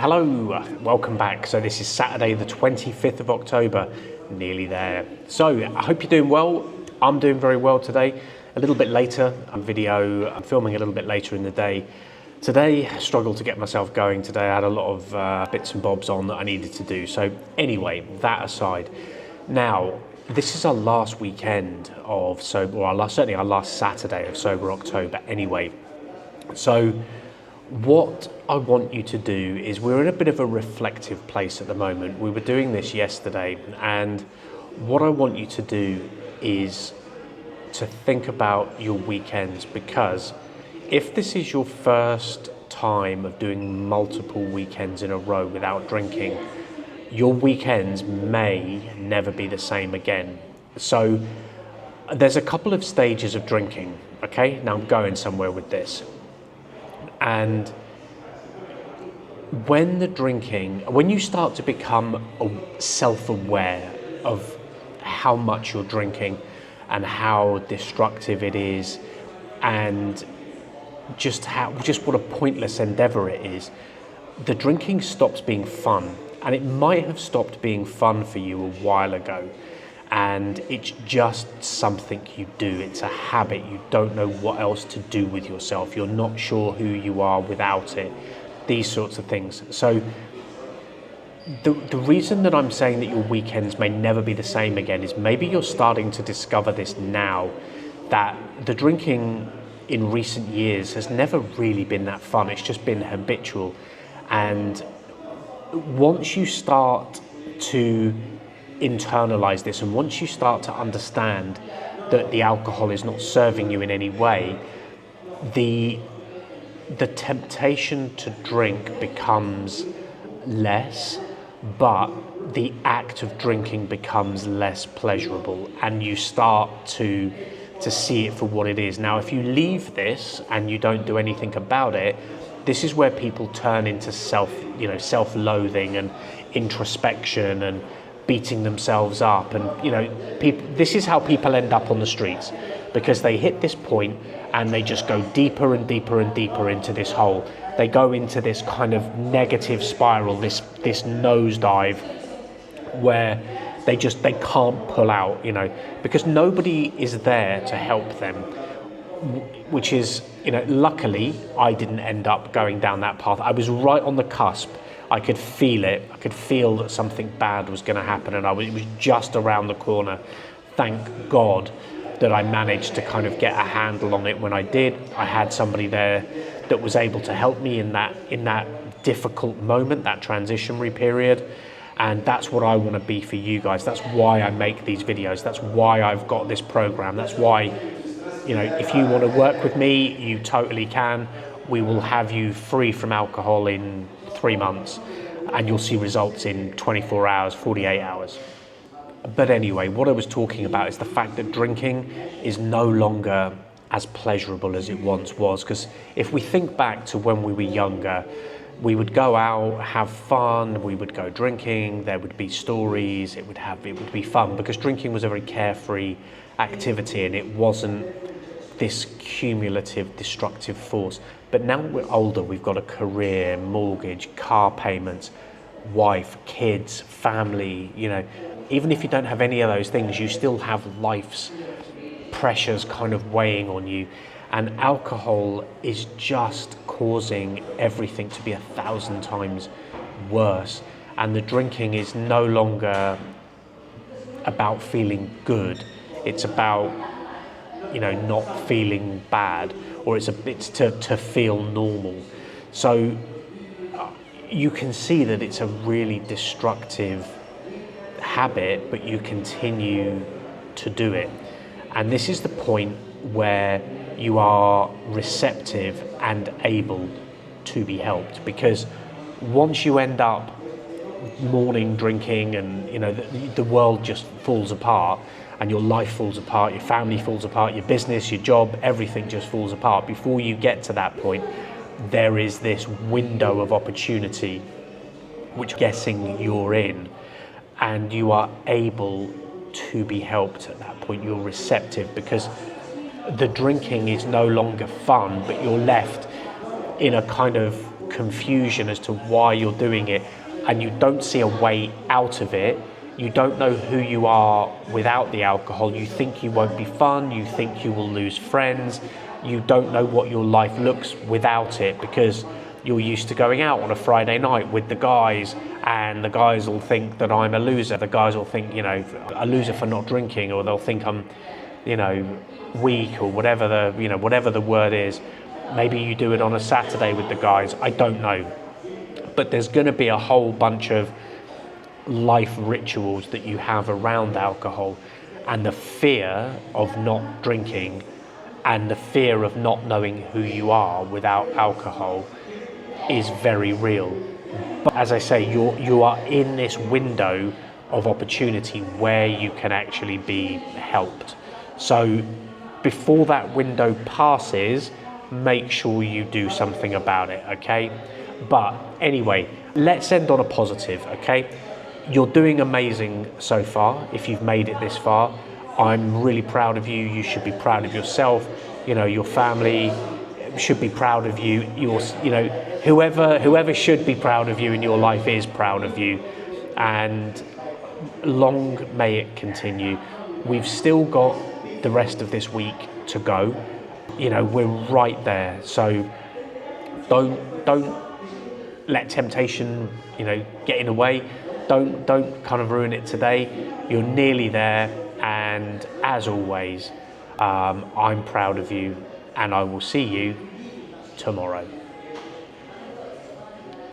Hello, welcome back. So this is Saturday the 25th of October, nearly there. So I hope you're doing well. I'm doing very well today. A little bit later, I'm filming a little bit later in the day. Today, I struggled to get myself going today. I had a lot of bits and bobs on that I needed to do. So anyway, that aside. Now, this is our last weekend of Sober, or certainly our last Saturday of Sober October anyway. So what I want you to do is, we're in a bit of a reflective place at the moment. We were doing this yesterday, and what I want you to do is to think about your weekends, because if this is your first time of doing multiple weekends in a row without drinking, your weekends may never be the same again. So there's a couple of stages of drinking, okay? Now I'm going somewhere with this. And when you start to become self-aware of how much you're drinking and how destructive it is, and just what a pointless endeavor it is, the drinking stops being fun. And it might have stopped being fun for you a while ago, and it's just something you do. It's a habit. You don't know what else to do with yourself. You're not sure who you are without it. These sorts of things. So the reason that I'm saying that your weekends may never be the same again is maybe you're starting to discover this now, that the drinking in recent years has never really been that fun. It's just been habitual. And once you start to internalize this, and once you start to understand that the alcohol is not serving you in any way, the temptation to drink becomes less, but the act of drinking becomes less pleasurable, and you start to see it for what it is. Now, if you leave this and you don't do anything about it, this is where people turn into self-loathing and introspection and beating themselves up, and this is how people end up on the streets, because they hit this point and they just go deeper and deeper and deeper into this hole. They go into this kind of negative spiral, this nosedive, where they can't pull out, because nobody is there to help them. Which is, luckily I didn't end up going down that path. I was right on the cusp. I could feel it. I could feel that something bad was going to happen, and it was just around the corner. Thank God that I managed to kind of get a handle on it when I did. I had somebody there that was able to help me in that difficult moment, that transitionary period. And that's what I want to be for you guys. That's why I make these videos. That's why I've got this program. That's why, if you want to work with me, you totally can. We will have you free from alcohol in 3 months, and you'll see results in 24 hours, 48 hours. But anyway, what I was talking about is the fact that drinking is no longer as pleasurable as it once was. Because if we think back to when we were younger, we would go out, have fun, we would go drinking, there would be stories, it would be fun, because drinking was a very carefree activity and it wasn't this cumulative, destructive force. But now we're older, we've got a career, mortgage, car payments, wife, kids, family, even if you don't have any of those things, you still have life's pressures kind of weighing on you. And alcohol is just causing everything to be 1,000 times worse. And the drinking is no longer about feeling good. It's about, not feeling bad, or it's to feel normal. So you can see that it's a really destructive habit, but you continue to do it. And this is the point where you are receptive and able to be helped, because once you end up morning drinking and the world just falls apart, and your life falls apart, your family falls apart, your business, your job, everything just falls apart. Before you get to that point, there is this window of opportunity which I'm guessing you're in, and you are able to be helped at that point. You're receptive, because the drinking is no longer fun, but you're left in a kind of confusion as to why you're doing it, and you don't see a way out of it. You don't know who you are without the alcohol. You think you won't be fun. You think you will lose friends. You don't know what your life looks without it, because you're used to going out on a Friday night with the guys, and the guys will think that I'm a loser. The guys will think, a loser for not drinking, or they'll think I'm, weak, or whatever the word is. Maybe you do it on a Saturday with the guys. I don't know. But there's going to be a whole bunch of life rituals that you have around alcohol, and the fear of not drinking and the fear of not knowing who you are without alcohol is very real. But as I say, you are in this window of opportunity where you can actually be helped. So before that window passes, make sure you do something about it, okay? But anyway, let's end on a positive, okay? You're doing amazing so far. If you've made it this far, I'm really proud of you. You should be proud of yourself. Your family should be proud of you. Whoever should be proud of you in your life is proud of you. And long may it continue. We've still got the rest of this week to go. We're right there. So don't let temptation, get in the way. Don't kind of ruin it today. You're nearly there, and as always, I'm proud of you, and I will see you tomorrow.